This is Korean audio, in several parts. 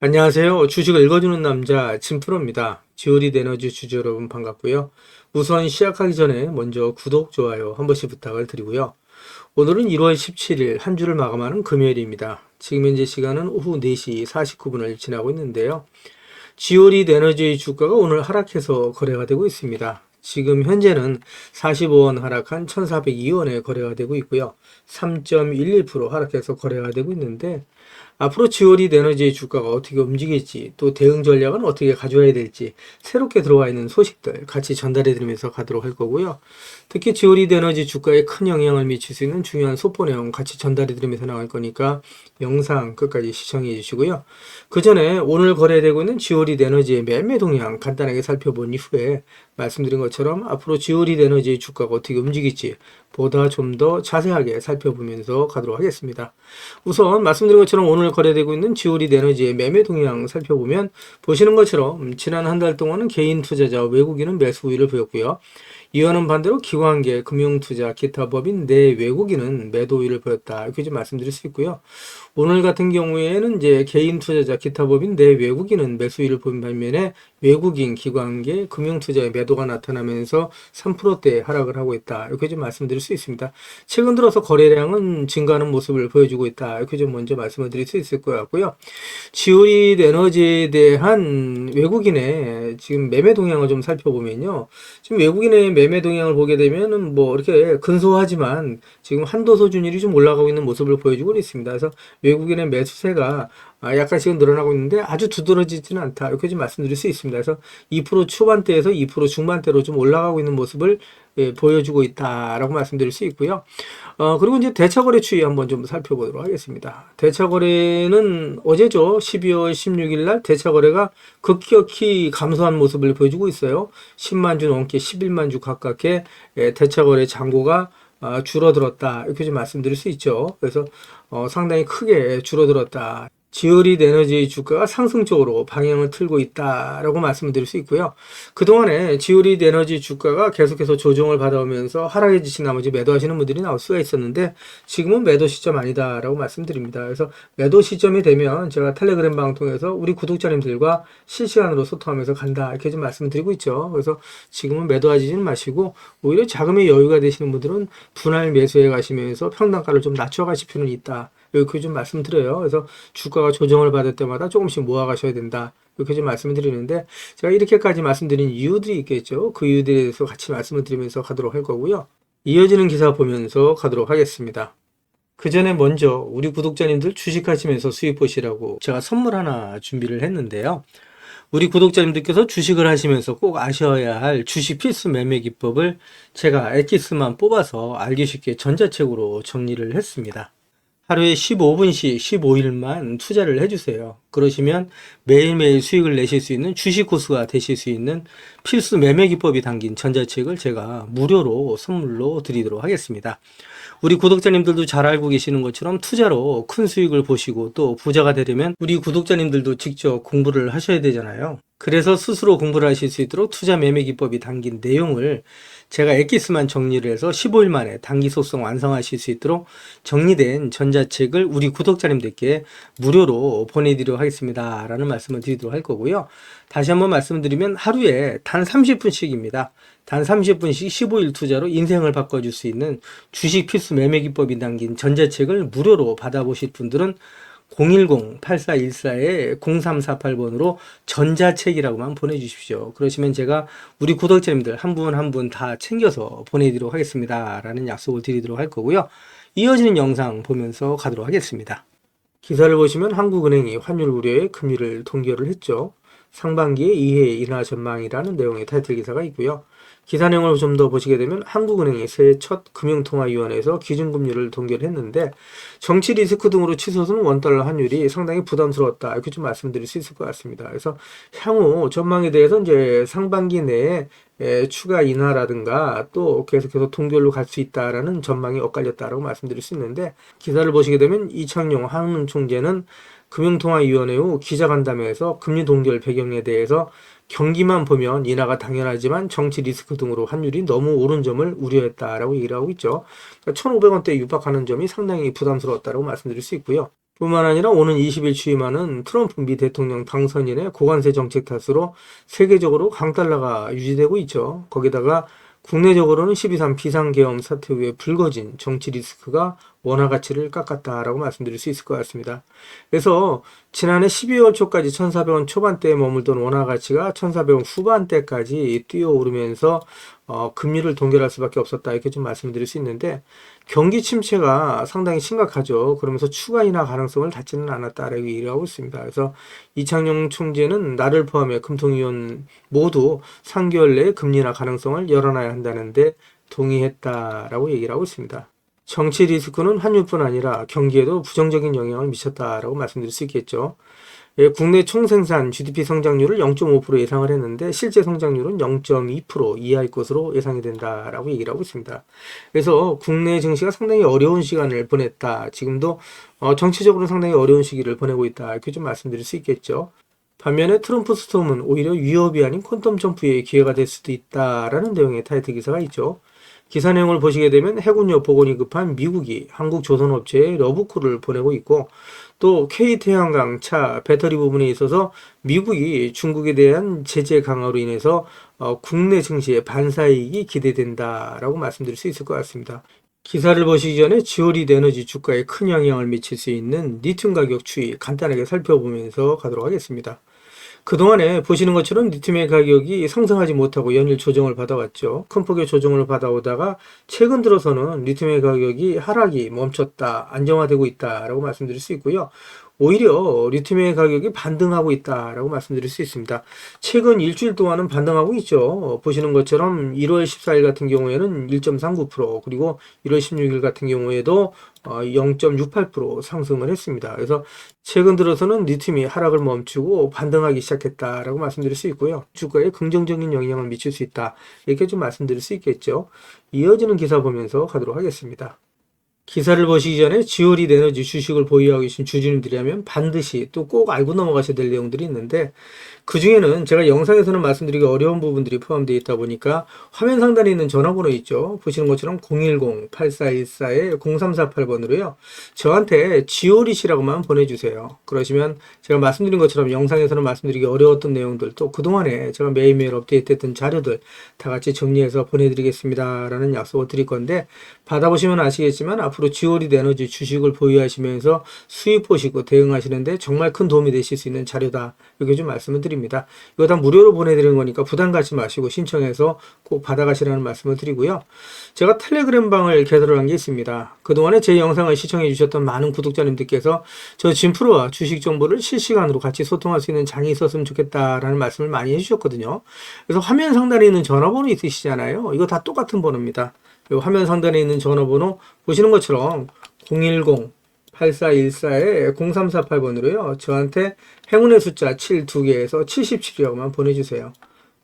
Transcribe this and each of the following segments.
안녕하세요. 주식을 읽어주는 남자 진프로입니다. 지오리 에너지 주주 여러분 반갑고요. 우선 시작하기 전에 먼저 구독, 좋아요 한 번씩 부탁을 드리고요. 오늘은 1월 17일 한 주를 마감하는 금요일입니다. 지금 현재 시간은 오후 4시 49분을 지나고 있는데요. 지오리 에너지의 주가가 오늘 하락해서 거래가 되고 있습니다. 지금 현재는 45원 하락한 1402원에 거래가 되고 있고요. 3.11% 하락해서 거래가 되고 있는데 앞으로 지오리 에너지의 주가가 어떻게 움직일지 또 대응 전략은 어떻게 가져와야 될지 새롭게 들어와 있는 소식들 같이 전달해 드리면서 가도록 할 거고요. 특히 지오리 에너지 주가에 큰 영향을 미칠 수 있는 중요한 속보 내용 같이 전달해 드리면서 나갈 거니까 영상 끝까지 시청해 주시고요. 그 전에 오늘 거래되고 있는 지오리 에너지의 매매 동향 간단하게 살펴본 이후에 말씀드린 것처럼 앞으로 지오리 에너지의 주가가 어떻게 움직일지 보다 좀 더 자세하게 살펴보면서 가도록 하겠습니다. 우선 말씀드린 것처럼 오늘 거래되고 있는 지오리 에너지의 매매 동향 살펴보면 보시는 것처럼 지난 한 달 동안은 개인 투자자 외국인은 매수 우위를 보였고요. 이와는 반대로 기관계, 금융투자, 기타 법인 내 외국인은 매도 우위를 보였다. 이렇게 좀 말씀드릴 수 있고요. 오늘 같은 경우에는 이제 개인 투자자, 기타 법인 내 외국인은 매수 우위를 보인 반면에 외국인, 기관계, 금융투자의 매도가 나타나면서 3%대 하락을 하고 있다. 이렇게 좀 말씀드릴 수 있습니다. 최근 들어서 거래량은 증가하는 모습을 보여주고 있다. 이렇게 좀 먼저 말씀을 드릴 수 있을 것 같고요. 지오리 에너지에 대한 외국인의 지금 매매 동향을 좀 살펴보면요. 지금 외국인의 매매 동향을 보게 되면은 뭐 이렇게 근소하지만 지금 한도 수준율이 좀 올라가고 있는 모습을 보여주고 있습니다. 그래서 외국인의 매수세가 약간씩은 늘어나고 있는데 아주 두드러지지는 않다. 이렇게 좀 말씀드릴 수 있습니다. 그래서 2% 초반대에서 2% 중반대로 좀 올라가고 있는 모습을 보여주고 있다라고 말씀드릴 수 있고요. 그리고 이제 대차거래 추이 한번 좀 살펴보도록 하겠습니다. 대차거래는 어제죠. 12월 16일 날 대차거래가 급격히 감소한 모습을 보여주고 있어요. 10만 주 넘게 11만 주 가깝게 대차거래 잔고가 줄어들었다. 이렇게 좀 말씀드릴 수 있죠. 그래서 상당히 크게 줄어들었다. 지오리 에너지의 주가가 상승적으로 방향을 틀고 있다라고 말씀을 드릴 수 있고요. 그동안에 지오리 에너지 주가가 계속해서 조정을 받아오면서 하락해 주신 나머지 매도하시는 분들이 나올 수가 있었는데 지금은 매도 시점 아니다라고 말씀드립니다. 그래서 매도 시점이 되면 제가 텔레그램 방송에서 우리 구독자님들과 실시간으로 소통하면서 간다 이렇게 좀 말씀드리고 있죠. 그래서 지금은 매도하지는 마시고 오히려 자금의 여유가 되시는 분들은 분할 매수해 가시면서 평단가를 좀 낮춰 가실 필요는 있다. 이렇게 좀 말씀드려요. 그래서 주가가 조정을 받을 때마다 조금씩 모아 가셔야 된다. 이렇게 좀 말씀을 드리는데 제가 이렇게까지 말씀드린 이유들이 있겠죠. 그 이유들에 대해서 같이 말씀을 드리면서 가도록 할 거고요. 이어지는 기사 보면서 가도록 하겠습니다. 그 전에 먼저 우리 구독자님들 주식하시면서 수익 보시라고 제가 선물 하나 준비를 했는데요. 우리 구독자님들께서 주식을 하시면서 꼭 아셔야 할 주식 필수 매매 기법을 제가 엑기스만 뽑아서 알기 쉽게 전자책으로 정리를 했습니다. 하루에 15분씩 15일만 투자를 해주세요. 그러시면 매일매일 수익을 내실 수 있는 주식 고수가 되실 수 있는 필수 매매 기법이 담긴 전자책을 제가 무료로 선물로 드리도록 하겠습니다. 우리 구독자님들도 잘 알고 계시는 것처럼 투자로 큰 수익을 보시고 또 부자가 되려면 우리 구독자님들도 직접 공부를 하셔야 되잖아요. 그래서 스스로 공부를 하실 수 있도록 투자 매매 기법이 담긴 내용을 제가 엑기스만 정리를 해서 15일 만에 단기 속성 완성하실 수 있도록 정리된 전자책을 우리 구독자님들께 무료로 보내드리도록 하겠습니다. 라는 말씀을 드리도록 할 거고요. 다시 한번 말씀드리면 하루에 단 30분씩입니다. 단 30분씩 15일 투자로 인생을 바꿔줄 수 있는 주식 필수 매매 기법이 담긴 전자책을 무료로 받아보실 분들은 010-8414-0348번으로 전자책이라고만 보내주십시오. 그러시면 제가 우리 구독자님들 한 분 한 분 다 챙겨서 보내드리도록 하겠습니다. 라는 약속을 드리도록 할 거고요. 이어지는 영상 보면서 가도록 하겠습니다. 기사를 보시면 한국은행이 환율 우려에 금리를 동결을 했죠. 상반기에 2회 인하 전망이라는 내용의 타이틀 기사가 있고요. 기사 내용을 좀 더 보시게 되면 한국은행이 새해 첫 금융통화위원회에서 기준금리를 동결했는데 정치 리스크 등으로 치솟은 원달러 환율이 상당히 부담스러웠다. 이렇게 좀 말씀드릴 수 있을 것 같습니다. 그래서 향후 전망에 대해서 이제 상반기 내에 추가 인하라든가 또 계속해서 동결로 갈 수 있다라는 전망이 엇갈렸다라고 말씀드릴 수 있는데 기사를 보시게 되면 이창용 한은총재는 금융통화위원회 후 기자간담회에서 금리 동결 배경에 대해서 경기만 보면 인하가 당연하지만 정치 리스크 등으로 환율이 너무 오른 점을 우려했다라고 얘기를 하고 있죠. 그러니까 1,500원대에 육박하는 점이 상당히 부담스러웠다고 말씀드릴 수 있고요. 뿐만 아니라 오는 20일 취임하는 트럼프 미 대통령 당선인의 고관세 정책 탓으로 세계적으로 강달러가 유지되고 있죠. 거기다가 국내적으로는 12.3 비상계엄 사태 후에 불거진 정치 리스크가 원화 가치를 깎았다라고 말씀드릴 수 있을 것 같습니다. 그래서 지난해 12월 초까지 1,400원 초반대에 머물던 원화 가치가 1,400원 후반대까지 뛰어오르면서 금리를 동결할 수밖에 없었다, 이렇게 좀 말씀드릴 수 있는데, 경기 침체가 상당히 심각하죠. 그러면서 추가 인하 가능성을 닫지는 않았다라고 얘기를 하고 있습니다. 그래서 이창용 총재는 나를 포함해 금통위원 모두 3개월 내에 금리 인하 가능성을 열어놔야 한다는데 동의했다라고 얘기를 하고 있습니다. 정치 리스크는 환율뿐 아니라 경기에도 부정적인 영향을 미쳤다라고 말씀드릴 수 있겠죠. 예, 국내 총생산 GDP 성장률을 0.5% 예상을 했는데 실제 성장률은 0.2% 이하일 것으로 예상이 된다라고 얘기를 하고 있습니다. 그래서 국내 증시가 상당히 어려운 시간을 보냈다. 지금도 정치적으로 상당히 어려운 시기를 보내고 있다, 이렇게 좀 말씀드릴 수 있겠죠. 반면에 트럼프 스톰은 오히려 위협이 아닌 퀀텀 점프의 기회가 될 수도 있다라는 내용의 타이틀 기사가 있죠. 기사 내용을 보시게 되면 해군력 복원이 급한 미국이 한국 조선업체에 러브콜을 보내고 있고, 또 K태양광 차 배터리 부분에 있어서 미국이 중국에 대한 제재 강화로 인해서 국내 증시의 반사이익이 기대된다라고 말씀드릴 수 있을 것 같습니다. 기사를 보시기 전에 지오리드 에너지 주가에 큰 영향을 미칠 수 있는 리튬 가격 추이 간단하게 살펴보면서 가도록 하겠습니다. 그동안에 보시는 것처럼 리튬의 가격이 상승하지 못하고 연일 조정을 받아왔죠. 큰 폭의 조정을 받아오다가 최근 들어서는 리튬의 가격이 하락이 멈췄다, 안정화되고 있다라고 말씀드릴 수 있고요. 오히려 리튬의 가격이 반등하고 있다라고 말씀드릴 수 있습니다. 최근 일주일 동안은 반등하고 있죠. 보시는 것처럼 1월 14일 같은 경우에는 1.39%, 그리고 1월 16일 같은 경우에도 0.68% 상승을 했습니다. 그래서 최근 들어서는 리튬이 하락을 멈추고 반등하기 시작했다라고 말씀드릴 수 있고요. 주가에 긍정적인 영향을 미칠 수 있다, 이렇게 좀 말씀드릴 수 있겠죠. 이어지는 기사 보면서 가도록 하겠습니다. 기사를 보시기 전에 지오리드 에너지 주식을 보유하고 계신 주주님들이라면 반드시 또 꼭 알고 넘어가셔야 될 내용들이 있는데, 그 중에는 제가 영상에서는 말씀드리기 어려운 부분들이 포함되어 있다 보니까 화면 상단에 있는 전화번호 있죠. 보시는 것처럼 010-8414-0348번으로요. 저한테 지오리시라고만 보내주세요. 그러시면 제가 말씀드린 것처럼 영상에서는 말씀드리기 어려웠던 내용들, 또 그동안에 제가 매일매일 업데이트했던 자료들 다 같이 정리해서 보내드리겠습니다 라는 약속을 드릴 건데, 받아보시면 아시겠지만 앞으로 지오리드 에너지 주식을 보유하시면서 수익 보시고 대응하시는데 정말 큰 도움이 되실 수 있는 자료다, 이렇게 좀 말씀을 드립니다. 이거 다 무료로 보내드리는 거니까 부담 갖지 마시고 신청해서 꼭 받아가시라는 말씀을 드리고요. 제가 텔레그램 방을 개설을 한 게 있습니다. 그동안에 제 영상을 시청해 주셨던 많은 구독자님들께서 저 진프로와 주식 정보를 실시간으로 같이 소통할 수 있는 장이 있었으면 좋겠다라는 말씀을 많이 해주셨거든요. 그래서 화면 상단에 있는 전화번호 있으시잖아요. 이거 다 똑같은 번호입니다. 이 화면 상단에 있는 전화번호 보시는 것처럼 010-8414-0348번으로요. 저한테 행운의 숫자 7 2개에서 77이라고만 보내주세요.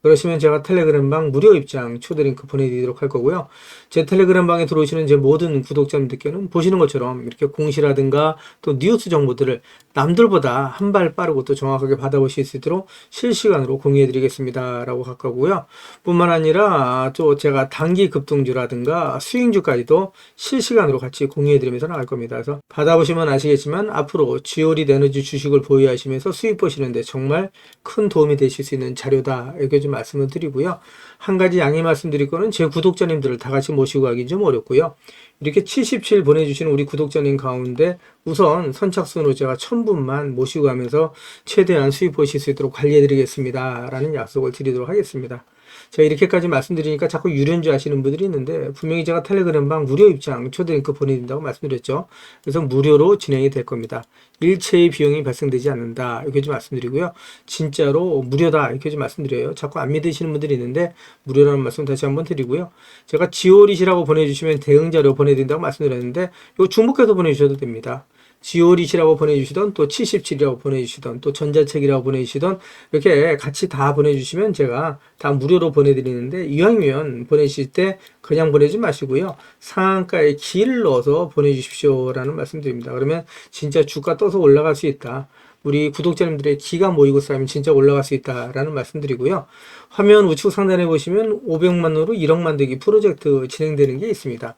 그러시면 제가 텔레그램 방 무료 입장 초대링크 보내드리도록 할 거고요. 제 텔레그램 방에 들어오시는 제 모든 구독자님들께는 보시는 것처럼 이렇게 공시라든가 또 뉴스 정보들을 남들보다 한 발 빠르고 또 정확하게 받아보실 수 있도록 실시간으로 공유해 드리겠습니다 라고 할 거고요. 뿐만 아니라 또 제가 단기 급등주라든가 수익주까지도 실시간으로 같이 공유해 드리면서 나갈 겁니다. 그래서 받아보시면 아시겠지만 앞으로 지오리드 에너지 주식을 보유하시면서 수익 보시는데 정말 큰 도움이 되실 수 있는 자료다, 이렇게 좀 말씀을 드리고요. 한 가지 양해 말씀드릴 거는 제 구독자님들을 다 같이 모시고 가긴 좀 어렵고요. 이렇게 77 보내주시는 우리 구독자님 가운데 우선 선착순으로 제가 1000분만 모시고 가면서 최대한 수익 보실 수 있도록 관리해 드리겠습니다 라는 약속을 드리도록 하겠습니다. 제가 이렇게까지 말씀드리니까 자꾸 유련주 하시는 분들이 있는데, 분명히 제가 텔레그램방 무료 입장 초대 링크 보내드린다고 말씀드렸죠. 그래서 무료로 진행이 될 겁니다. 일체의 비용이 발생되지 않는다, 이렇게 좀 말씀드리고요. 진짜로 무료다, 이렇게 좀 말씀드려요. 자꾸 안 믿으시는 분들이 있는데 무료라는 말씀 다시 한번 드리고요. 제가 지오리시라고 보내주시면 대응자료 보내드린다고 말씀드렸는데, 이거 중복해서 보내주셔도 됩니다. 지오리시라고 보내주시던, 또 77이라고 보내주시던, 또 전자책이라고 보내주시던, 이렇게 같이 다 보내주시면 제가 다 무료로 보내드리는데, 이왕이면 보내실 때 그냥 보내지 마시고요. 상한가에 키를 넣어서 보내주십시오 라는 말씀 드립니다. 그러면 진짜 주가 떠서 올라갈 수 있다, 우리 구독자님들의 기가 모이고 쌓이면 진짜 올라갈 수 있다라는 말씀드리고요. 화면 우측 상단에 보시면 500만으로 1억 만들기 프로젝트 진행되는 게 있습니다.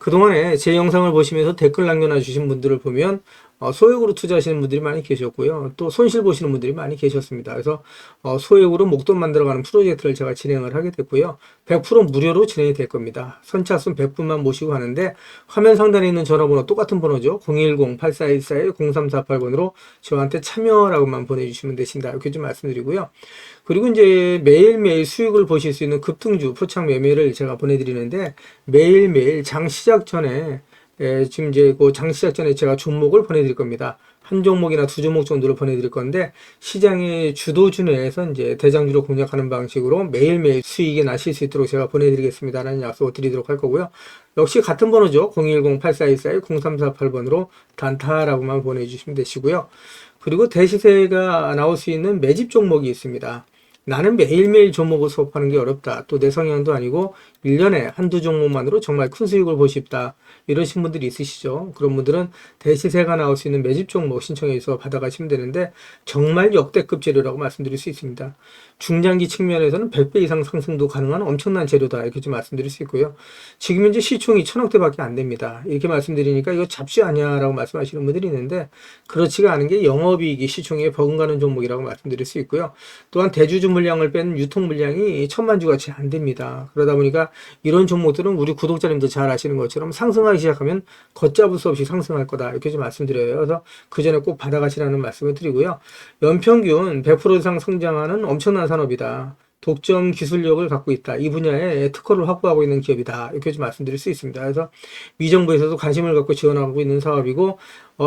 그동안에 제 영상을 보시면서 댓글 남겨주신 분들을 보면 소액으로 투자하시는 분들이 많이 계셨고요. 또 손실 보시는 분들이 많이 계셨습니다. 그래서 소액으로 목돈 만들어가는 프로젝트를 제가 진행을 하게 됐고요. 100% 무료로 진행이 될 겁니다. 선착순 100분만 모시고 하는데 화면 상단에 있는 전화번호 똑같은 번호죠. 010-8414-0348번으로 저한테 참여라고만 보내주시면 되신다. 이렇게 좀 말씀드리고요. 그리고 이제 매일매일 수익을 보실 수 있는 급등주 포착 매매를 제가 보내드리는데 매일매일 장 시작 전에 지금 이제 그 장 시작 전에 제가 종목을 보내드릴 겁니다. 한 종목이나 두 종목 정도를 보내드릴 건데 시장의 주도주 내에서 이제 대장주로 공략하는 방식으로 매일매일 수익이 나실 수 있도록 제가 보내드리겠습니다라는 약속을 드리도록 할 거고요. 역시 같은 번호죠. 010-8414-0348번으로 단타라고만 보내주시면 되시고요. 그리고 대시세가 나올 수 있는 매집 종목이 있습니다. 나는 매일매일 종목을 수업하는 게 어렵다. 또 내 성향도 아니고 1년에 한두 종목만으로 정말 큰 수익을 보고 싶다. 이러신 분들이 있으시죠. 그런 분들은 대시세가 나올 수 있는 매집 종목 신청해서 받아가시면 되는데 정말 역대급 재료라고 말씀드릴 수 있습니다. 중장기 측면에서는 100배 이상 상승도 가능한 엄청난 재료다. 이렇게 좀 말씀드릴 수 있고요. 지금 현재 시총이 1000억대밖에 안 됩니다. 이렇게 말씀드리니까 이거 잡지 아니야라고 말씀하시는 분들이 있는데 그렇지가 않은 게 영업이익이 시총에 버금가는 종목이라고 말씀드릴 수 있고요. 또한 대주주 물량을 뺀 유통 물량이 1000만 주같이 안 됩니다. 그러다 보니까 이런 종목들은 우리 구독자님도 잘 아시는 것처럼 상승하기 시작하면 걷잡을 수 없이 상승할 거다. 이렇게 좀 말씀드려요. 그래서 그 전에 꼭 받아가시라는 말씀을 드리고요. 연평균 100% 이상 성장하는 엄청난 산업이다. 독점 기술력을 갖고 있다. 이 분야에 특허를 확보하고 있는 기업이다. 이렇게 좀 말씀드릴 수 있습니다. 그래서 미정부에서도 관심을 갖고 지원하고 있는 사업이고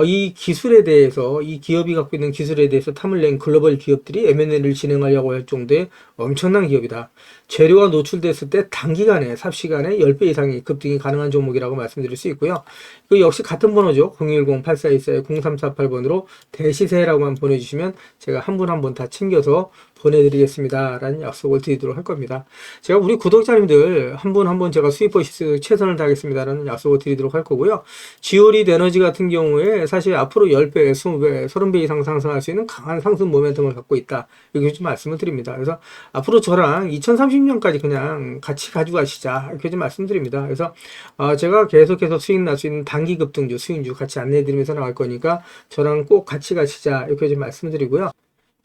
이 기술에 대해서 이 기업이 갖고 있는 기술에 대해서 탐을 낸 글로벌 기업들이 M&A를 진행하려고 할 정도의 엄청난 기업이다. 재료가 노출됐을 때 단기간에 삽시간에 10배 이상의 급등이 가능한 종목이라고 말씀드릴 수 있고요. 그 역시 같은 번호죠. 010-8424-0348번으로 대시세라고만 보내주시면 제가 한 분 한 분 다 챙겨서 보내드리겠습니다. 라는 약속을 드리도록 할 겁니다. 제가 우리 구독자님들 한 분 한 분 제가 수익 보실 수 최선을 다하겠습니다. 라는 약속을 드리도록 할 거고요. 지오릿 에너지 같은 경우에 사실 앞으로 10배, 20배, 30배 이상 상승할 수 있는 강한 상승 모멘텀을 갖고 있다. 이렇게 좀 말씀을 드립니다. 그래서 앞으로 저랑 2030년까지 그냥 같이 가지고 가시자. 이렇게 좀 말씀드립니다. 그래서 제가 계속해서 수익 날 수 있는 단기 급등주, 수익주 같이 안내해 드리면서 나갈 거니까 저랑 꼭 같이 가시자. 이렇게 좀 말씀드리고요.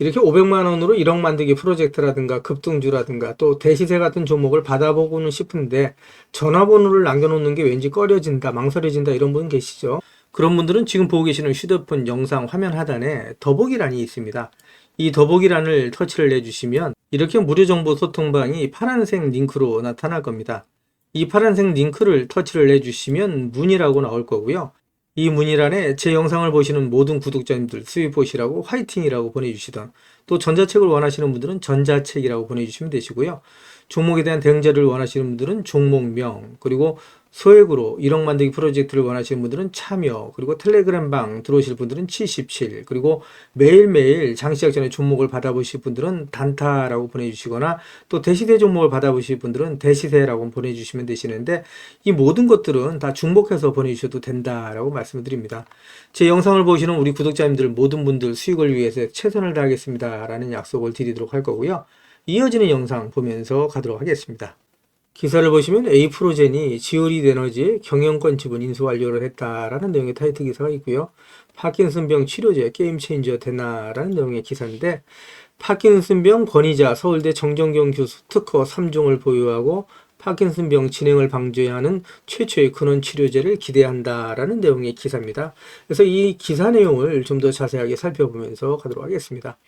이렇게 500만 원으로 1억 만들기 프로젝트라든가 급등주라든가 또 대시세 같은 종목을 받아보고는 싶은데 전화번호를 남겨놓는 게 왠지 꺼려진다, 망설여진다 이런 분 계시죠? 그런 분들은 지금 보고 계시는 휴대폰 영상 화면 하단에 더보기란이 있습니다. 이 더보기란을 터치를 해주시면 이렇게 무료 정보 소통방이 파란색 링크로 나타날 겁니다. 이 파란색 링크를 터치를 해주시면 문의라고 나올 거고요. 이 문의란에 제 영상을 보시는 모든 구독자님들 수익 보시라고 화이팅이라고 보내주시던 또 전자책을 원하시는 분들은 전자책이라고 보내주시면 되시고요. 종목에 대한 대응 자료를 원하시는 분들은 종목명 그리고 소액으로 1억 만들기 프로젝트를 원하시는 분들은 참여 그리고 텔레그램방 들어오실 분들은 77 그리고 매일매일 장시작 전에 종목을 받아보실 분들은 단타라고 보내주시거나 또 대시세 종목을 받아보실 분들은 대시세라고 보내주시면 되시는데 이 모든 것들은 다 중복해서 보내주셔도 된다라고 말씀을 드립니다. 제 영상을 보시는 우리 구독자님들 모든 분들 수익을 위해서 최선을 다하겠습니다 라는 약속을 드리도록 할 거고요. 이어지는 영상 보면서 가도록 하겠습니다. 기사를 보시면 A프로젠이 지오릿 에너지의 경영권 지분 인수 완료를 했다라는 내용의 타이틀 기사가 있고요. 파킨슨병 치료제 게임 체인저 되나라는 내용의 기사인데 파킨슨병 권위자 서울대 정정경 교수 특허 3종을 보유하고 파킨슨병 진행을 방지하는 최초의 근원 치료제를 기대한다라는 내용의 기사입니다. 그래서 이 기사 내용을 좀 더 자세하게 살펴보면서 가도록 하겠습니다.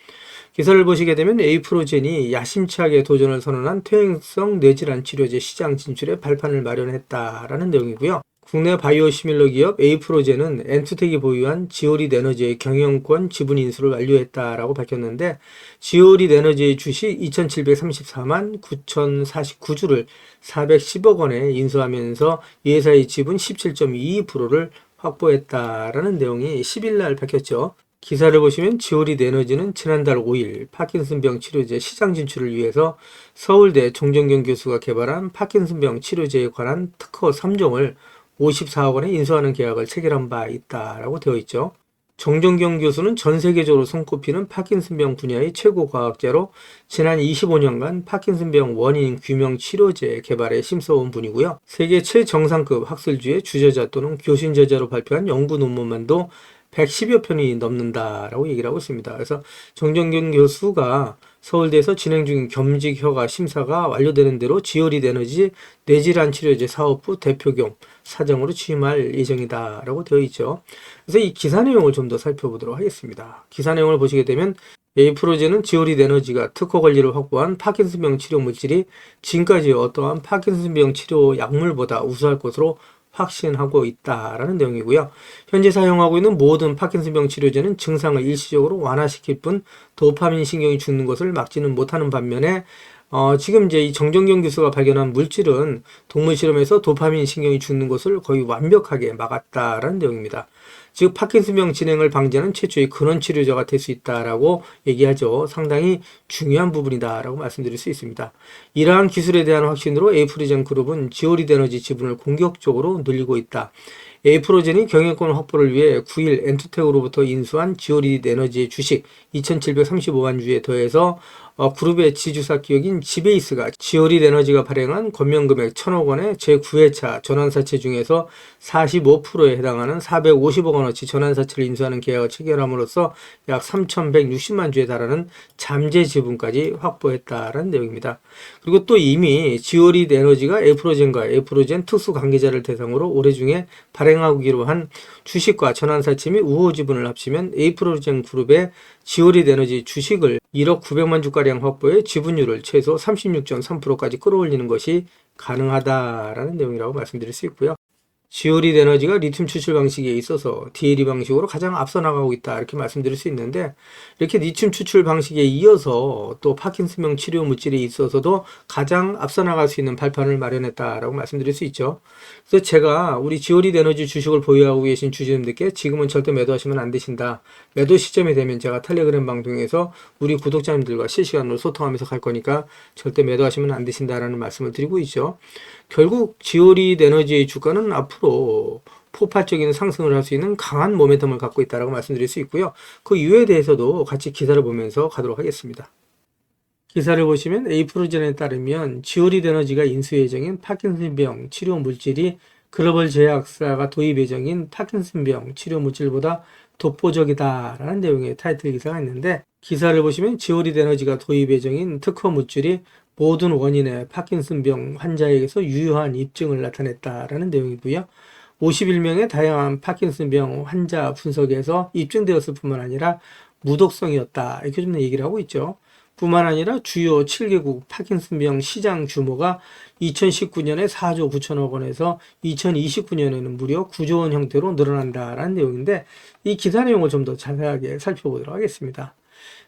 기사를 보시게 되면 에이프로젠이 야심차게 도전을 선언한 퇴행성 뇌질환 치료제 시장 진출에 발판을 마련했다라는 내용이고요. 국내 바이오 시밀러 기업 에이프로젠은 엔투텍이 보유한 지오릿 에너지의 경영권 지분 인수를 완료했다라고 밝혔는데 지오릿 에너지의 주식 2734만 9049주를 410억 원에 인수하면서 이 회사의 지분 17.22%를 확보했다라는 내용이 10일 날 밝혔죠. 기사를 보시면 지오릿 에너지는 지난달 5일 파킨슨병 치료제 시장 진출을 위해서 서울대 정정경 교수가 개발한 파킨슨병 치료제에 관한 특허 3종을 54억 원에 인수하는 계약을 체결한 바 있다라고 되어 있죠. 정정경 교수는 전 세계적으로 손꼽히는 파킨슨병 분야의 최고 과학자로 지난 25년간 파킨슨병 원인 규명 치료제 개발에 힘써온 분이고요. 세계 최정상급 학술지의 주저자 또는 교신 저자로 발표한 연구 논문만도 110여 편이 넘는다라고 얘기를 하고 있습니다. 그래서 정정경 교수가 서울대에서 진행 중인 겸직 허가 심사가 완료되는 대로 지오리드 에너지 뇌질환 치료제 사업부 대표겸 사장으로 취임할 예정이다라고 되어 있죠. 그래서 이 기사 내용을 좀 더 살펴보도록 하겠습니다. 기사 내용을 보시게 되면 에이프로젠은 지오리드 에너지가 특허 권리를 확보한 파킨슨병 치료 물질이 지금까지 어떠한 파킨슨병 치료 약물보다 우수할 것으로 확신하고 있다라는 내용이고요. 현재 사용하고 있는 모든 파킨슨병 치료제는 증상을 일시적으로 완화시킬 뿐 도파민 신경이 죽는 것을 막지는 못하는 반면에 지금 이제 이 정정경 교수가 발견한 물질은 동물 실험에서 도파민 신경이 죽는 것을 거의 완벽하게 막았다라는 내용입니다. 즉 파킨슨병 진행을 방지하는 최초의 근원 치료제가 될 수 있다라고 얘기하죠. 상당히 중요한 부분이다라고 말씀드릴 수 있습니다. 이러한 기술에 대한 확신으로 에이프로젠 그룹은 지오리드 에너지 지분을 공격적으로 늘리고 있다. 에이프로젠이 경영권 확보를 위해 9일 엔투텍으로부터 인수한 지오리드 에너지의 주식 2,735만 주에 더해서 그룹의 지주사 기업인 지베이스가 지오리드 에너지가 발행한 권면금액 1,000억 원의 제9회차 전환사채 중에서 45%에 해당하는 450억 원어치 전환사채를 인수하는 계약을 체결함으로써 약 3,160만 주에 달하는 잠재 지분까지 확보했다라는 내용입니다. 그리고 또 이미 지오리드 에너지가 에이프로젠과 에이프로젠 특수 관계자를 대상으로 올해 중에 발행하기로 한 주식과 전환사채 및 우호 지분을 합치면 에이프로젠 그룹의 지오리드 에너지 주식을 1억 900만 주가량 확보해 지분율을 최소 36.3%까지 끌어올리는 것이 가능하다라는 내용이라고 말씀드릴 수 있고요. 지오리드 에너지가 리튬 추출 방식에 있어서 DLE 방식으로 가장 앞서 나가고 있다 이렇게 말씀드릴 수 있는데 이렇게 리튬 추출 방식에 이어서 또 파킨슨병 치료 물질에 있어서도 가장 앞서 나갈 수 있는 발판을 마련했다라고 말씀드릴 수 있죠. 그래서 제가 우리 지오리드 에너지 주식을 보유하고 계신 주주님들께 지금은 절대 매도하시면 안 되신다. 매도 시점이 되면 제가 텔레그램 방송에서 우리 구독자님들과 실시간으로 소통하면서 갈 거니까 절대 매도하시면 안 되신다라는 말씀을 드리고 있죠. 결국 지오리드 에너지의 주가는 앞으로 폭발적인 상승을 할 수 있는 강한 모멘텀을 갖고 있다고 말씀드릴 수 있고요. 그 이유에 대해서도 같이 기사를 보면서 가도록 하겠습니다. 기사를 보시면 에이프로젠에 따르면 지오리드 에너지가 인수 예정인 파킨슨병 치료 물질이 글로벌 제약사가 도입 예정인 파킨슨병 치료 물질보다 독보적이다라는 내용의 타이틀 기사가 있는데 기사를 보시면 지오리드 에너지가 도입 예정인 특허 물질이 모든 원인의 파킨슨병 환자에게서 유효한 입증을 나타냈다라는 내용이고요. 51명의 다양한 파킨슨병 환자 분석에서 입증되었을 뿐만 아니라 무독성이었다 이렇게 좀 얘기를 하고 있죠. 뿐만 아니라 주요 7개국 파킨슨병 시장 규모가 2019년에 4조 9천억 원에서 2029년에는 무려 9조 원 형태로 늘어난다라는 내용인데 이 기사 내용을 좀 더 자세하게 살펴보도록 하겠습니다.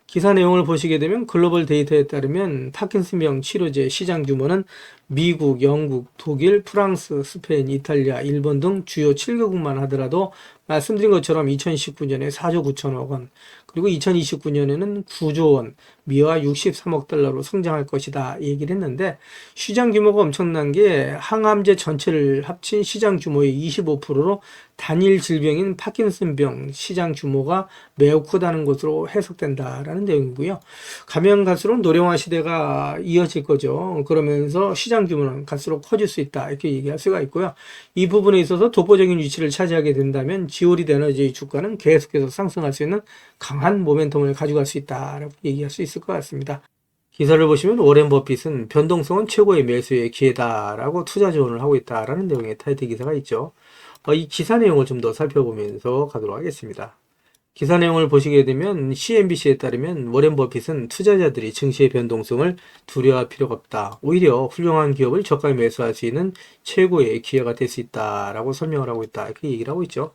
기사 내용을 보시게 되면 글로벌 데이터에 따르면 파킨슨병 치료제 시장 규모는 미국, 영국, 독일, 프랑스, 스페인, 이탈리아, 일본 등 주요 7개국만 하더라도 말씀드린 것처럼 2019년에 4조 9천억 원, 그리고 2029년에는 9조 원, 미화 63억 달러로 성장할 것이다 얘기를 했는데 시장 규모가 엄청난 게 항암제 전체를 합친 시장 규모의 25%로 단일 질병인 파킨슨병 시장 규모가 매우 크다는 것으로 해석된다라는 내용이고요. 가면 갈수록 노령화 시대가 이어질 거죠. 그러면서 시장 규모는 갈수록 커질 수 있다 이렇게 얘기할 수가 있고요. 이 부분에 있어서 독보적인 위치를 차지하게 된다면 지오리드 에너지의 주가는 계속해서 상승할 수 있는 강한 모멘텀을 가져갈 수 있다라고 얘기할 수 있을 것 같습니다. 기사를 보시면 워렌 버핏은 변동성은 최고의 매수의 기회다라고 투자 조언을 하고 있다라는 내용의 타이틀 기사가 있죠. 이 기사 내용을 좀 더 살펴보면서 가도록 하겠습니다. 기사 내용을 보시게 되면 CNBC에 따르면 워렌 버핏은 투자자들이 증시의 변동성을 두려워할 필요가 없다. 오히려 훌륭한 기업을 저가에 매수할 수 있는 최고의 기회가 될 수 있다라고 설명을 하고 있다. 이렇게 얘기를 하고 있죠.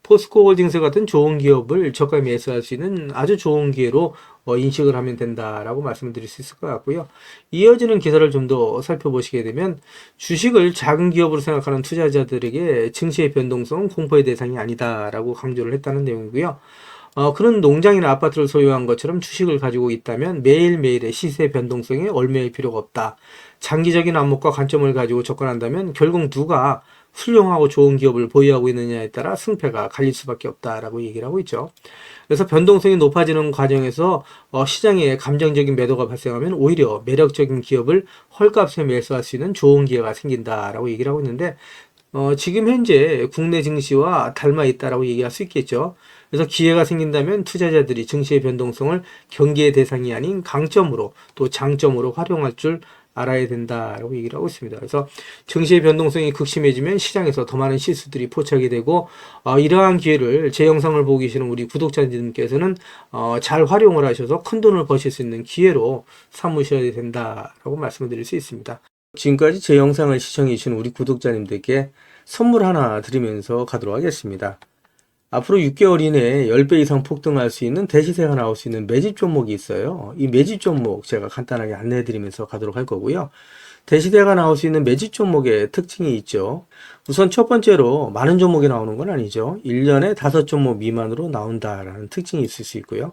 포스코 홀딩스 같은 좋은 기업을 저가에 매수할 수 있는 아주 좋은 기회로 인식을 하면 된다라고 말씀을 드릴 수 있을 것 같고요. 이어지는 기사를 좀 더 살펴보시게 되면 주식을 작은 기업으로 생각하는 투자자들에게 증시의 변동성은 공포의 대상이 아니다라고 강조를 했다는 내용이고요. 그런 농장이나 아파트를 소유한 것처럼 주식을 가지고 있다면 매일매일의 시세 변동성에 얽매일 필요가 없다. 장기적인 안목과 관점을 가지고 접근한다면 결국 누가 훌륭하고 좋은 기업을 보유하고 있느냐에 따라 승패가 갈릴 수밖에 없다라고 얘기를 하고 있죠. 그래서 변동성이 높아지는 과정에서 시장에 감정적인 매도가 발생하면 오히려 매력적인 기업을 헐값에 매수할 수 있는 좋은 기회가 생긴다라고 얘기를 하고 있는데 지금 현재 국내 증시와 닮아 있다라고 얘기할 수 있겠죠. 그래서 기회가 생긴다면 투자자들이 증시의 변동성을 경계의 대상이 아닌 강점으로 또 장점으로 활용할 줄 알아야 된다라고 얘기를 하고 있습니다. 그래서 증시의 변동성이 극심해지면 시장에서 더 많은 실수들이 포착이 되고 이러한 기회를 제 영상을 보고 계시는 우리 구독자님께서는 잘 활용을 하셔서 큰 돈을 버실 수 있는 기회로 삼으셔야 된다라고 말씀을 드릴 수 있습니다. 지금까지 제 영상을 시청해 주신 우리 구독자님들께 선물 하나 드리면서 가도록 하겠습니다. 앞으로 6개월 이내에 10배 이상 폭등할 수 있는 대시세가 나올 수 있는 매집 종목이 있어요. 이 매집 종목 제가 간단하게 안내해 드리면서 가도록 할 거고요. 대시세가 나올 수 있는 매집 종목의 특징이 있죠. 우선 첫 번째로 많은 종목이 나오는 건 아니죠. 1년에 5종목 미만으로 나온다라는 특징이 있을 수 있고요.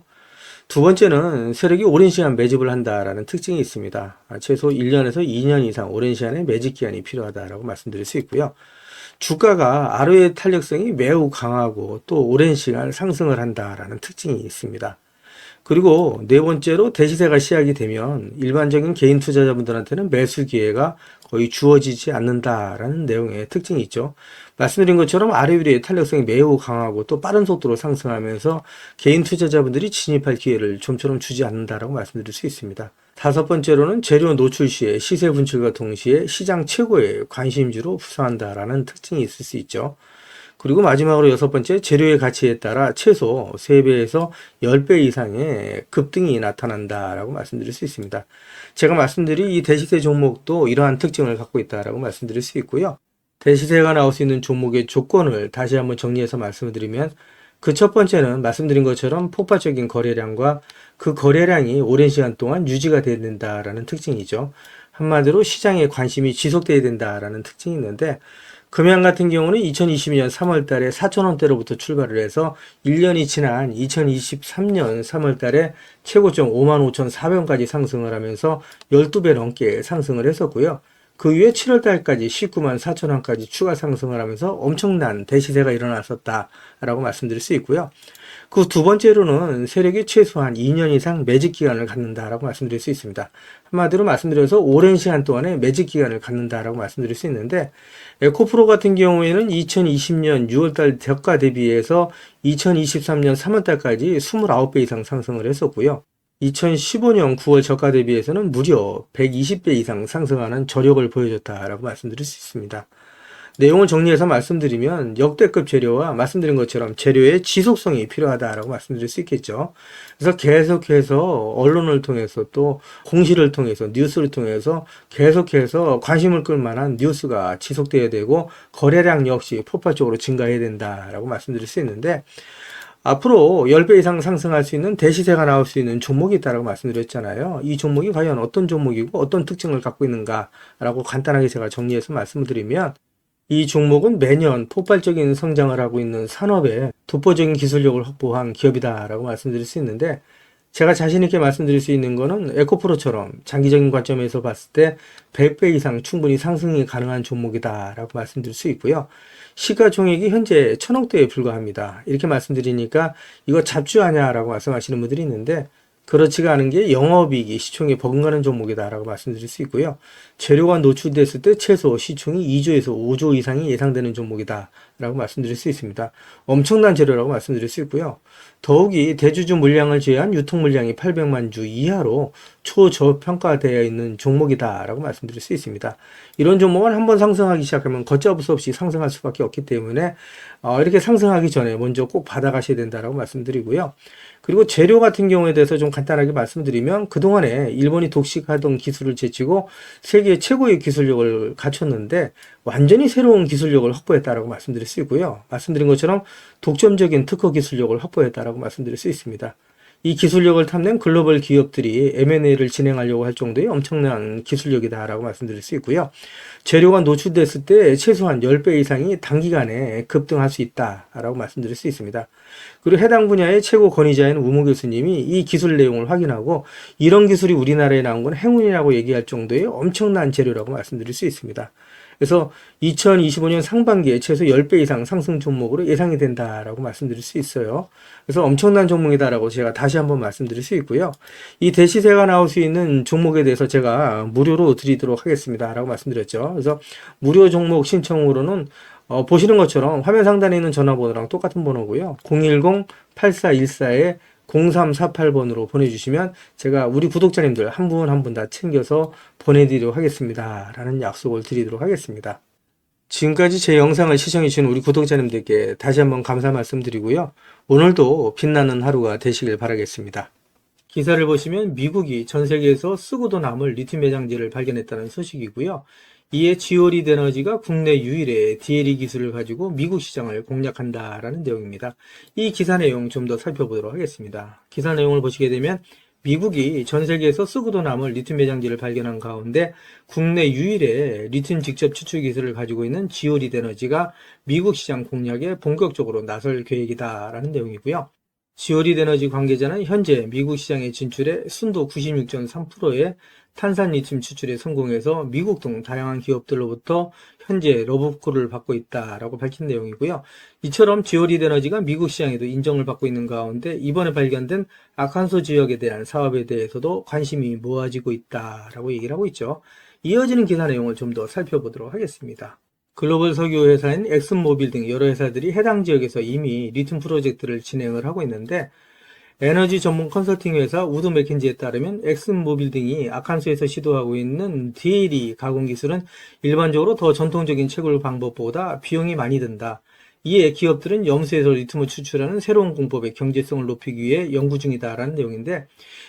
두 번째는 세력이 오랜 시간 매집을 한다라는 특징이 있습니다. 최소 1년에서 2년 이상 오랜 시간의 매집 기간이 필요하다라고 말씀드릴 수 있고요. 주가가 ROE 탄력성이 매우 강하고 또 오랜 시간 상승을 한다라는 특징이 있습니다. 그리고 네 번째로 대시세가 시작이 되면 일반적인 개인 투자자분들한테는 매수 기회가 거의 주어지지 않는다라는 내용의 특징이 있죠. 말씀드린 것처럼 ROE의 탄력성이 매우 강하고 또 빠른 속도로 상승하면서 개인 투자자분들이 진입할 기회를 좀처럼 주지 않는다라고 말씀드릴 수 있습니다. 다섯 번째로는 재료 노출 시에 시세 분출과 동시에 시장 최고의 관심주로 부상한다라는 특징이 있을 수 있죠. 그리고 마지막으로 여섯 번째, 재료의 가치에 따라 최소 3배에서 10배 이상의 급등이 나타난다라고 말씀드릴 수 있습니다. 제가 말씀드린 이 대시세 종목도 이러한 특징을 갖고 있다라고 말씀드릴 수 있고요. 대시세가 나올 수 있는 종목의 조건을 다시 한번 정리해서 말씀을 드리면 그 첫 번째는 말씀드린 것처럼 폭발적인 거래량과 그 거래량이 오랜 시간 동안 유지가 돼야 된다라는 특징이죠. 한마디로 시장의 관심이 지속돼야 된다라는 특징이 있는데 금양 같은 경우는 2022년 3월 달에 4,000원대로부터 출발을 해서 1년이 지난 2023년 3월 달에 최고점 55,400원까지 상승을 하면서 12배 넘게 상승을 했었고요. 그 이후에 7월 달까지 194,000원까지 추가 상승을 하면서 엄청난 대시세가 일어났었다라고 말씀드릴 수 있고요. 그 두 번째로는 세력이 최소한 2년 이상 매집 기간을 갖는다라고 말씀드릴 수 있습니다. 한마디로 말씀드려서 오랜 시간 동안에 매집 기간을 갖는다라고 말씀드릴 수 있는데 에코프로 같은 경우에는 2020년 6월달 저가 대비해서 2023년 3월달까지 29배 이상 상승을 했었고요. 2015년 9월 저가 대비해서는 무려 120배 이상 상승하는 저력을 보여줬다라고 말씀드릴 수 있습니다. 내용을 정리해서 말씀드리면 역대급 재료와 말씀드린 것처럼 재료의 지속성이 필요하다라고 말씀드릴 수 있겠죠. 그래서 계속해서 언론을 통해서 또 공시를 통해서 뉴스를 통해서 계속해서 관심을 끌 만한 뉴스가 지속돼야 되고 거래량 역시 폭발적으로 증가해야 된다라고 말씀드릴 수 있는데 앞으로 10배 이상 상승할 수 있는 대시세가 나올 수 있는 종목이 있다고 말씀드렸잖아요. 이 종목이 과연 어떤 종목이고 어떤 특징을 갖고 있는가라고 간단하게 제가 정리해서 말씀을 드리면 이 종목은 매년 폭발적인 성장을 하고 있는 산업에 독보적인 기술력을 확보한 기업이다라고 말씀드릴 수 있는데 제가 자신 있게 말씀드릴 수 있는 거는 에코프로처럼 장기적인 관점에서 봤을 때 100배 이상 충분히 상승이 가능한 종목이다라고 말씀드릴 수 있고요. 시가총액이 현재 1,000억대에 불과합니다. 이렇게 말씀드리니까 이거 잡주하냐라고 말씀하시는 분들이 있는데 그렇지가 않은 게 영업이익이 시총에 버금가는 종목이다라고 말씀드릴 수 있고요. 재료가 노출됐을 때 최소 시총이 2조에서 5조 이상이 예상되는 종목이다라고 말씀드릴 수 있습니다. 엄청난 재료라고 말씀드릴 수 있고요. 더욱이 대주주 물량을 제외한 유통 물량이 800만 주 이하로 초저평가되어 있는 종목이다라고 말씀드릴 수 있습니다. 이런 종목은 한번 상승하기 시작하면 걷잡을 수 없이 상승할 수밖에 없기 때문에 이렇게 상승하기 전에 먼저 꼭 받아가셔야 된다라고 말씀드리고요. 그리고 재료 같은 경우에 대해서 좀 간단하게 말씀드리면 그동안에 일본이 독식하던 기술을 제치고 세계 최고의 기술력을 갖췄는데 완전히 새로운 기술력을 확보했다라고 말씀드릴 수 있고요. 말씀드린 것처럼 독점적인 특허 기술력을 확보했다라고 말씀드릴 수 있습니다. 이 기술력을 탐낸 글로벌 기업들이 M&A를 진행하려고 할 정도의 엄청난 기술력이다라고 말씀드릴 수 있고요. 재료가 노출됐을 때 최소한 10배 이상이 단기간에 급등할 수 있다라고 말씀드릴 수 있습니다. 그리고 해당 분야의 최고 권위자인 우모 교수님이 이 기술 내용을 확인하고 이런 기술이 우리나라에 나온 건 행운이라고 얘기할 정도의 엄청난 재료라고 말씀드릴 수 있습니다. 그래서 2025년 상반기에 최소 10배 이상 상승 종목으로 예상이 된다라고 말씀드릴 수 있어요. 그래서 엄청난 종목이다라고 제가 다시 한번 말씀드릴 수 있고요. 이 대시세가 나올 수 있는 종목에 대해서 제가 무료로 드리도록 하겠습니다라고 말씀드렸죠. 그래서 무료 종목 신청으로는 보시는 것처럼 화면 상단에 있는 전화번호랑 똑같은 번호고요. 010-8414에 0348번으로 보내주시면 제가 우리 구독자님들 한 분 한 분 다 챙겨서 보내드리도록 하겠습니다. 라는 약속을 드리도록 하겠습니다. 지금까지 제 영상을 시청해주신 우리 구독자님들께 다시 한번 감사 말씀드리고요. 오늘도 빛나는 하루가 되시길 바라겠습니다. 기사를 보시면 미국이 전 세계에서 쓰고도 남을 리튬 매장지를 발견했다는 소식이고요. 이에 지오리드 에너지가 국내 유일의 DLE 기술을 가지고 미국 시장을 공략한다라는 내용입니다. 이 기사 내용 좀 더 살펴보도록 하겠습니다. 기사 내용을 보시게 되면 미국이 전 세계에서 쓰고도 남을 리튬 매장지를 발견한 가운데 국내 유일의 리튬 직접 추출 기술을 가지고 있는 지오리드 에너지가 미국 시장 공략에 본격적으로 나설 계획이다라는 내용이고요. 지오리드 에너지 관계자는 현재 미국 시장에 진출해 순도 96.3%의 탄산 리튬 추출에 성공해서 미국 등 다양한 기업들로부터 현재 러브콜을 받고 있다라고 밝힌 내용이고요. 이처럼 지오리드 에너지가 미국 시장에도 인정을 받고 있는 가운데 이번에 발견된 아칸소 지역에 대한 사업에 대해서도 관심이 모아지고 있다라고 얘기를 하고 있죠. 이어지는 기사 내용을 좀 더 살펴보도록 하겠습니다. 글로벌 석유 회사인 엑슨모빌 등 여러 회사들이 해당 지역에서 이미 리튬 프로젝트를 진행을 하고 있는데 에너지 전문 컨설팅 회사 우드 맥켄지에 따르면 엑슨모빌 등이 아칸소에서 시도하고 있는 DLE 가공 기술은 일반적으로 더 전통적인 채굴 방법보다 비용이 많이 든다. 이에 기업들은 염수에서 리튬을 추출하는 새로운 공법의 경제성을 높이기 위해 연구 중이다라는 내용인데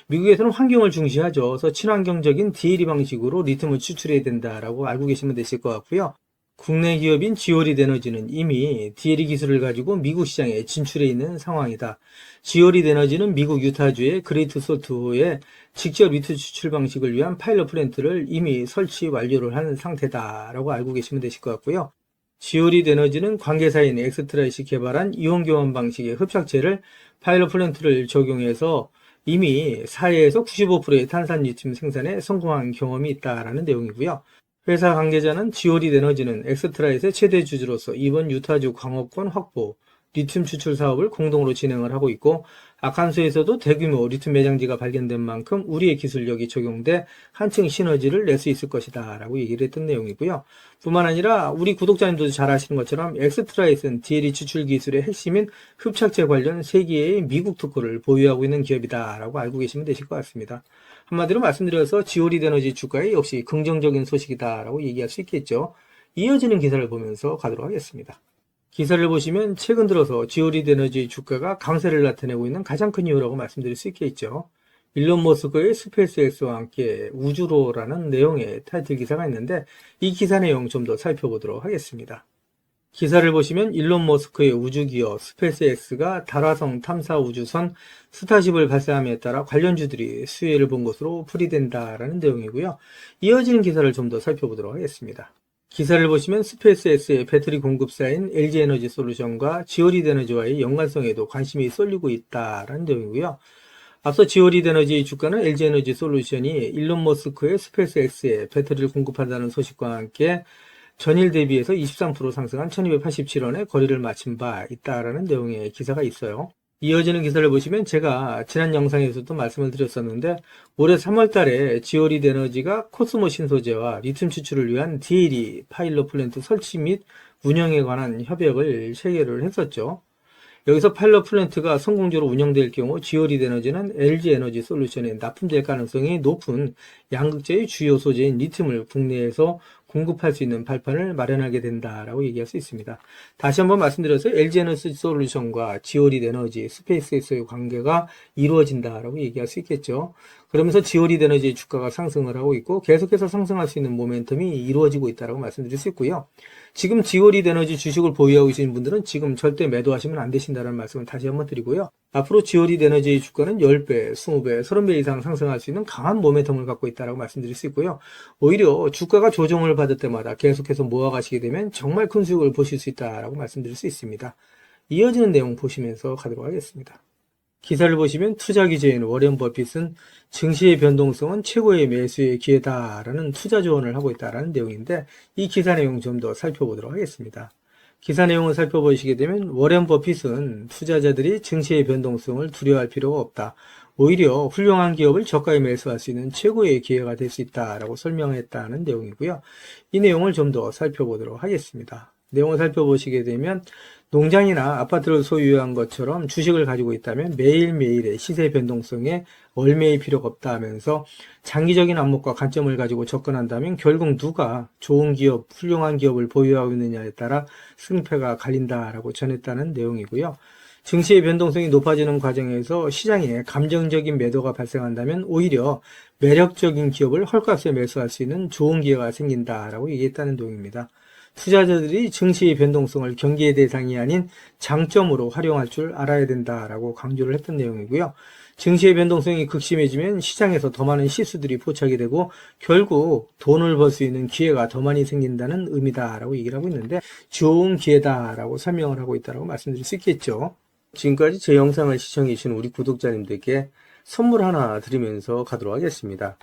미국에서는 환경을 중시하죠. 그래서 친환경적인 DLE 방식으로 리튬을 추출해야 된다라고 알고 계시면 되실 것 같고요. 국내 기업인 지오리드 에너지는 이미 DLE 기술을 가지고 미국 시장에 진출해 있는 상황이다. 지오리드 에너지는 미국 유타주의 그레이트 솔트호에 직접 리튬 추출 방식을 위한 파일럿 플랜트를 이미 설치 완료를 한 상태다라고 알고 계시면 되실 것 같고요. 지오리드 에너지는 관계사인 엑스트라이시 개발한 이온 교환 방식의 흡착제를 파일럿 플랜트를 적용해서 이미 4회에서 95%의 탄산 리튬 생산에 성공한 경험이 있다라는 내용이고요. 회사 관계자는 지오리드 에너지는 엑스트라잇의 최대 주주로서 이번 유타주 광업권 확보, 리튬 추출 사업을 공동으로 진행을 하고 있고 아칸소에서도 대규모 리튬 매장지가 발견된 만큼 우리의 기술력이 적용돼 한층 시너지를 낼 수 있을 것이다 라고 얘기를 했던 내용이고요. 뿐만 아니라 우리 구독자님도 잘 아시는 것처럼 엑스트라잇은 DLE 추출 기술의 핵심인 흡착제 관련 세계의 미국 특허를 보유하고 있는 기업이다 라고 알고 계시면 되실 것 같습니다. 한마디로 말씀드려서 지오리드 에너지 주가에 역시 긍정적인 소식이다라고 얘기할 수 있겠죠. 이어지는 기사를 보면서 가도록 하겠습니다. 기사를 보시면 최근 들어서 지오리드 에너지 주가가 강세를 나타내고 있는 가장 큰 이유라고 말씀드릴 수 있겠죠. 일론 머스크의 스페이스X와 함께 우주로라는 내용의 타이틀 기사가 있는데 이 기사 내용 좀 더 살펴보도록 하겠습니다. 기사를 보시면 일론 머스크의 우주기업 스페이스X가 달화성 탐사 우주선 스타쉽을 발사함에 따라 관련주들이 수혜를 본 것으로 풀이된다라는 내용이고요. 이어지는 기사를 좀 더 살펴보도록 하겠습니다. 기사를 보시면 스페이스X의 배터리 공급사인 LG에너지 솔루션과 지오리드 에너지와의 연관성에도 관심이 쏠리고 있다라는 내용이고요. 앞서 지오리드 에너지의 주가는 LG에너지 솔루션이 일론 머스크의 스페이스X에 배터리를 공급한다는 소식과 함께 전일 대비해서 23% 상승한 1287원에 거래를 마친 바 있다라는 내용의 기사가 있어요. 이어지는 기사를 보시면 제가 지난 영상에서도 말씀을 드렸었는데 올해 3월 달에 지오리드 에너지가 코스모 신소재와 리튬 추출을 위한 DLE 파일럿 플랜트 설치 및 운영에 관한 협약을 체결을 했었죠. 여기서 파일럿 플랜트가 성공적으로 운영될 경우 지오리드 에너지는 LG 에너지 솔루션에 납품될 가능성이 높은 양극재의 주요 소재인 리튬을 국내에서 공급할 수 있는 발판을 마련하게 된다라고 얘기할 수 있습니다. 다시 한번 말씀드려서 LG 에너지 솔루션과 지오리드 에너지, 스페이스X의 관계가 이루어진다라고 얘기할 수 있겠죠. 그러면서 지오리드 에너지의 주가가 상승을 하고 있고 계속해서 상승할 수 있는 모멘텀이 이루어지고 있다라고 말씀드릴 수 있고요. 지금 지오리드 에너지 주식을 보유하고 계시는 분들은 지금 절대 매도하시면 안 되신다는 말씀을 다시 한번 드리고요. 앞으로 지오리드 에너지의 주가는 10배, 20배, 30배 이상 상승할 수 있는 강한 모멘텀을 갖고 있다고 말씀드릴 수 있고요. 오히려 주가가 조정을 받을 때마다 계속해서 모아가시게 되면 정말 큰 수익을 보실 수 있다고 말씀드릴 수 있습니다. 이어지는 내용 보시면서 가도록 하겠습니다. 기사를 보시면 투자 기재인 워렌 버핏은 증시의 변동성은 최고의 매수의 기회다라는 투자 조언을 하고 있다라는 내용인데 이 기사 내용 좀 더 살펴보도록 하겠습니다. 기사 내용을 살펴보시게 되면 워렌 버핏은 투자자들이 증시의 변동성을 두려워할 필요가 없다. 오히려 훌륭한 기업을 저가에 매수할 수 있는 최고의 기회가 될 수 있다라고 설명했다는 내용이고요. 이 내용을 좀 더 살펴보도록 하겠습니다. 내용을 살펴보시게 되면 농장이나 아파트를 소유한 것처럼 주식을 가지고 있다면 매일매일의 시세 변동성에 얽매일 필요가 없다 하면서 장기적인 안목과 관점을 가지고 접근한다면 결국 누가 좋은 기업, 훌륭한 기업을 보유하고 있느냐에 따라 승패가 갈린다라고 전했다는 내용이고요. 증시의 변동성이 높아지는 과정에서 시장에 감정적인 매도가 발생한다면 오히려 매력적인 기업을 헐값에 매수할 수 있는 좋은 기회가 생긴다라고 얘기했다는 내용입니다. 투자자들이 증시의 변동성을 경계의 대상이 아닌 장점으로 활용할 줄 알아야 된다라고 강조를 했던 내용이고요. 증시의 변동성이 극심해지면 시장에서 더 많은 실수들이 포착이 되고 결국 돈을 벌 수 있는 기회가 더 많이 생긴다는 의미다라고 얘기를 하고 있는데 좋은 기회다라고 설명을 하고 있다고 말씀드릴 수 있겠죠. 지금까지 제 영상을 시청해 주신 우리 구독자님들께 선물 하나 드리면서 가도록 하겠습니다.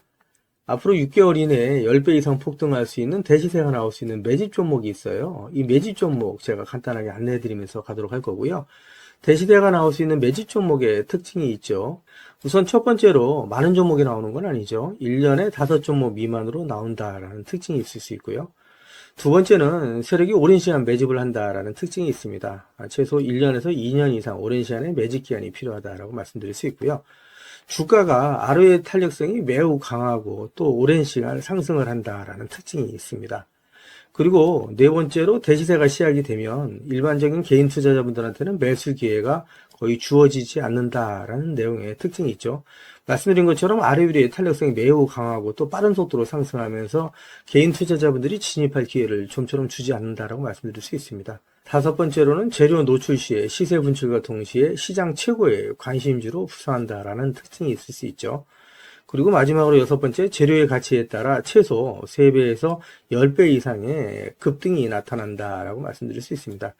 앞으로 6개월 이내에 10배 이상 폭등할 수 있는 대시세가 나올 수 있는 매집 종목이 있어요. 이 매집 종목 제가 간단하게 안내해 드리면서 가도록 할 거고요. 대시세가 나올 수 있는 매집 종목의 특징이 있죠. 우선 첫 번째로 많은 종목이 나오는 건 아니죠. 1년에 5종목 미만으로 나온다라는 특징이 있을 수 있고요. 두 번째는 세력이 오랜 시간 매집을 한다라는 특징이 있습니다. 최소 1년에서 2년 이상 오랜 시간의 매집 기간이 필요하다라고 말씀드릴 수 있고요. 주가가 ROE 탄력성이 매우 강하고 또 오랜 시간 상승을 한다라는 특징이 있습니다. 그리고 네 번째로 대시세가 시작이 되면 일반적인 개인 투자자분들한테는 매수 기회가 거의 주어지지 않는다라는 내용의 특징이 있죠. 말씀드린 것처럼 ROE의 탄력성이 매우 강하고 또 빠른 속도로 상승하면서 개인 투자자분들이 진입할 기회를 좀처럼 주지 않는다라고 말씀드릴 수 있습니다. 다섯 번째로는 재료 노출 시에 시세 분출과 동시에 시장 최고의 관심주로 부상한다라는 특징이 있을 수 있죠. 그리고 마지막으로 여섯 번째, 재료의 가치에 따라 최소 3배에서 10배 이상의 급등이 나타난다라고 말씀드릴 수 있습니다.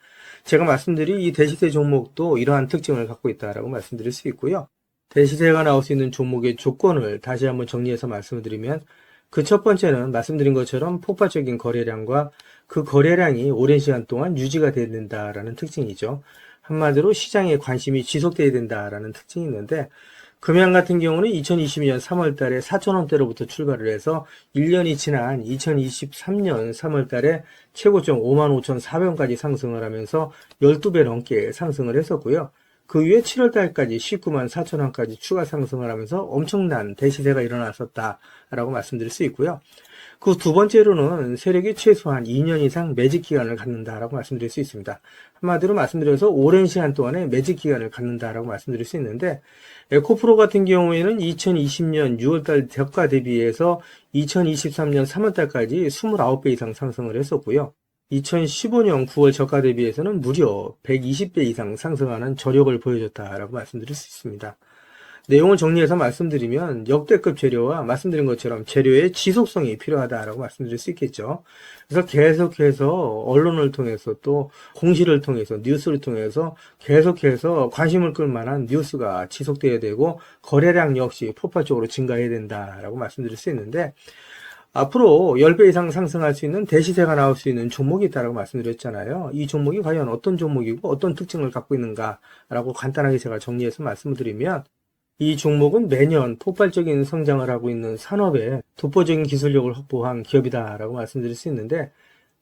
제가 말씀드린 이 대시세 종목도 이러한 특징을 갖고 있다라고 말씀드릴 수 있고요. 대시세가 나올 수 있는 종목의 조건을 다시 한번 정리해서 말씀을 드리면 그 첫 번째는 말씀드린 것처럼 폭발적인 거래량과 그 거래량이 오랜 시간 동안 유지가 돼야 된다라는 특징이죠. 한마디로 시장에 관심이 지속돼야 된다라는 특징이 있는데 금양 같은 경우는 2022년 3월 달에 4,000원대로부터 출발을 해서 1년이 지난 2023년 3월 달에 최고점 55,400원까지 상승을 하면서 12배 넘게 상승을 했었고요. 그 후에 7월 달까지 194,000원까지 추가 상승을 하면서 엄청난 대시세가 일어났었다라고 말씀드릴 수 있고요. 그 두 번째로는 세력이 최소한 2년 이상 매집 기간을 갖는다라고 말씀드릴 수 있습니다. 한마디로 말씀드려서 오랜 시간 동안에 매집 기간을 갖는다라고 말씀드릴 수 있는데 에코프로 같은 경우에는 2020년 6월달 저가 대비해서 2023년 3월달까지 29배 이상 상승을 했었고요. 2015년 9월 저가 대비해서는 무려 120배 이상 상승하는 저력을 보여줬다라고 말씀드릴 수 있습니다. 내용을 정리해서 말씀드리면 역대급 재료와 말씀드린 것처럼 재료의 지속성이 필요하다라고 말씀드릴 수 있겠죠. 그래서 계속해서 언론을 통해서 또 공시를 통해서 뉴스를 통해서 계속해서 관심을 끌 만한 뉴스가 지속돼야 되고 거래량 역시 폭발적으로 증가해야 된다라고 말씀드릴 수 있는데 앞으로 10배 이상 상승할 수 있는 대시세가 나올 수 있는 종목이 있다고 말씀드렸잖아요. 이 종목이 과연 어떤 종목이고 어떤 특징을 갖고 있는가라고 간단하게 제가 정리해서 말씀을 드리면 이 종목은 매년 폭발적인 성장을 하고 있는 산업에 독보적인 기술력을 확보한 기업이다라고 말씀드릴 수 있는데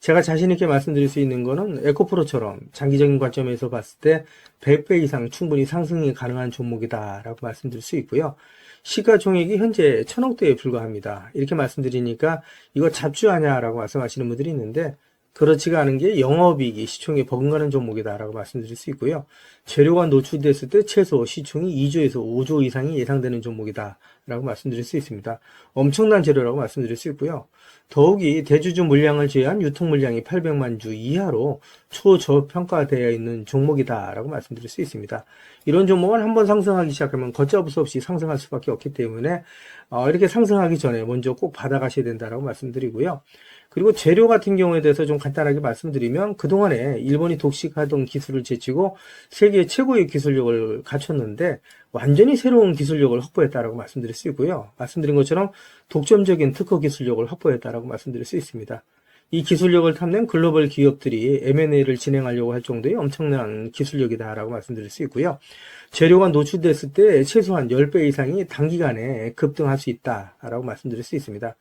제가 자신 있게 말씀드릴 수 있는 거는 에코프로처럼 장기적인 관점에서 봤을 때 100배 이상 충분히 상승이 가능한 종목이다라고 말씀드릴 수 있고요. 시가총액이 현재 1,000억대에 불과합니다. 이렇게 말씀드리니까 이거 잡주하냐라고 말씀하시는 분들이 있는데 그렇지가 않은 게 영업이익이 시총에 버금가는 종목이다라고 말씀드릴 수 있고요. 재료가 노출됐을 때 최소 시총이 2조에서 5조 이상이 예상되는 종목이다라고 말씀드릴 수 있습니다. 엄청난 재료라고 말씀드릴 수 있고요. 더욱이 대주주 물량을 제외한 유통 물량이 800만 주 이하로 초저평가되어 있는 종목이다라고 말씀드릴 수 있습니다. 이런 종목은 한번 상승하기 시작하면 걷잡을 수 없이 상승할 수밖에 없기 때문에 이렇게 상승하기 전에 먼저 꼭 받아가셔야 된다라고 말씀드리고요. 그리고 재료 같은 경우에 대해서 좀 간단하게 말씀드리면 그동안에 일본이 독식하던 기술을 제치고 세계 최고의 기술력을 갖췄는데 완전히 새로운 기술력을 확보했다라고 말씀드릴 수 있고요. 말씀드린 것처럼 독점적인 특허 기술력을 확보했다라고 말씀드릴 수 있습니다. 이 기술력을 탐낸 글로벌 기업들이 M&A를 진행하려고 할 정도의 엄청난 기술력이다라고 말씀드릴 수 있고요. 재료가 노출됐을 때 최소한 10배 이상이 단기간에 급등할 수 있다라고 말씀드릴 수 있습니다.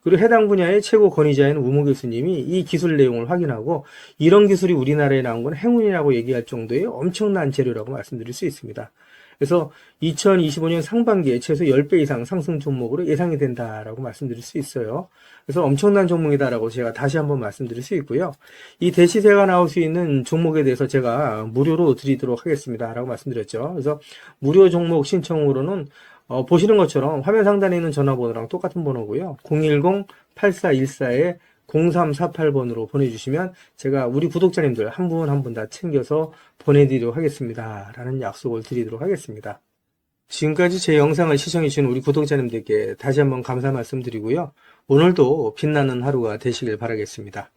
그리고 해당 분야의 최고 권위자인 우모 교수님이 이 기술 내용을 확인하고 이런 기술이 우리나라에 나온 건 행운이라고 얘기할 정도의 엄청난 재료라고 말씀드릴 수 있습니다. 그래서 2025년 상반기에 최소 10배 이상 상승 종목으로 예상이 된다라고 말씀드릴 수 있어요. 그래서 엄청난 종목이다라고 제가 다시 한번 말씀드릴 수 있고요. 이 대시세가 나올 수 있는 종목에 대해서 제가 무료로 드리도록 하겠습니다. 라고 말씀드렸죠. 그래서 무료 종목 신청으로는 보시는 것처럼 화면 상단에 있는 전화번호랑 똑같은 번호고요. 010-8414에 0348번으로 보내주시면 제가 우리 구독자님들 한 분 한 분 다 챙겨서 보내드리도록 하겠습니다. 라는 약속을 드리도록 하겠습니다. 지금까지 제 영상을 시청해주신 우리 구독자님들께 다시 한번 감사 말씀드리고요. 오늘도 빛나는 하루가 되시길 바라겠습니다.